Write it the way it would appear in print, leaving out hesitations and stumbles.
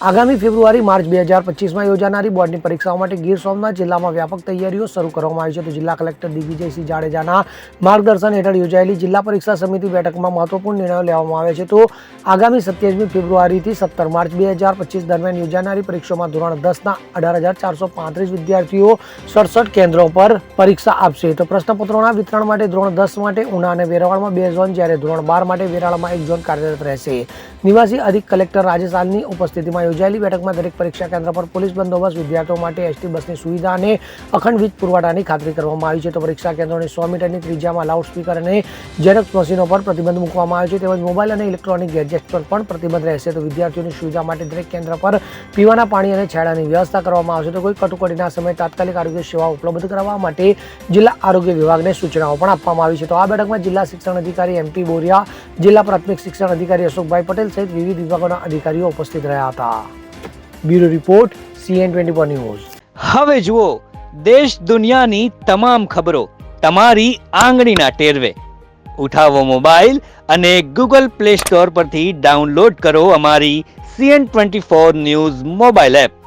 આગામી February March 2025માં યોજાનારી બોર્ડની પરીક્ષાઓ માટે ગીર સોમનાથ જિલ્લામાં વ્યાપક તૈયારીઓ શરૂ કરવામાં આવી છે. તો જિલ્લા કલેક્ટર દિગ્વિજયસિંહ જાડેજાના માર્ગદર્શન હેઠળ યોજાયેલી જિલ્લા પરીક્ષા સમિતિ બેઠકમાં મહત્વપૂર્ણ નિર્ણયો લેવામાં આવ્યા છે. તો આગામી 27મી ફેબ્રુઆરીથી 17 માર્ચ 2025 દરમિયાન યોજાનારી પરીક્ષામાં ધોરણ 10ના 18,435 વિદ્યાર્થીઓ 67 કેન્દ્રો પર પરીક્ષા આપશે. તો પ્રશ્નપત્રોના વિતરણ માટે ધોરણ 10 માટે ઉના અને વેરાવળમાં 2 ઝોન, જ્યારે ધોરણ 12 માટે વેરાવળમાં 1 ઝોન કાર્યરત રહેશે. નિવાસી અધિક કલેક્ટર રાજેશ આલની ઉપસ્થિતિમાં યોજાયેલી બેઠકમાં દરેક પરીક્ષા કેન્દ્ર પર પોલીસ બંદોબસ્ત, વિદ્યાર્થીઓ માટે એસટી બસની સુવિધા અને અખંડ વીજ પુરવઠાની ખાતરી કરવામાં આવી છે. તો પરીક્ષા કેન્દ્રોની 100 મીટરની ત્રિજ્યામાં લાઉડસ્પીકર અને ઝેરોક્સ મશીનો પર પ્રતિબંધ મૂકવામાં આવ્યો છે. તેમજ મોબાઈલ અને ઇલેક્ટ્રોનિક ગેજેટ્સ પર પણ પ્રતિબંધ રહેશે. તો વિદ્યાર્થીઓની સુવિધા માટે દરેક કેન્દ્ર પર પીવાના પાણી અને છાંયડાની વ્યવસ્થા કરવામાં આવશે. તો કોઈ કટોકટીના સમયે તાત્કાલિક આરોગ્ય સેવાઓ ઉપલબ્ધ કરાવવા માટે જિલ્લા આરોગ્ય વિભાગને સૂચનાઓ પણ આપવામાં આવી છે. તો આ બેઠકમાં જિલ્લા શિક્ષણ અધિકારી MP બોરિયા, જિલ્લા પ્રાથમિક શિક્ષણ અધિકારી અશોકભાઈ પટેલ સહિત વિવિધ વિભાગોના અધિકારીઓ ઉપસ્થિત રહ્યા હતા. Bureau report CN24 news. હવે જુઓ દેશ દુનિયાની તમામ ખબરો તમારી આંગળીના ટેરવે. ઉઠાવો મોબાઈલ અને Google Play Store પરથી ડાઉનલોડ કરો અમારી CN24 ન્યૂઝ મોબાઈલ એપ.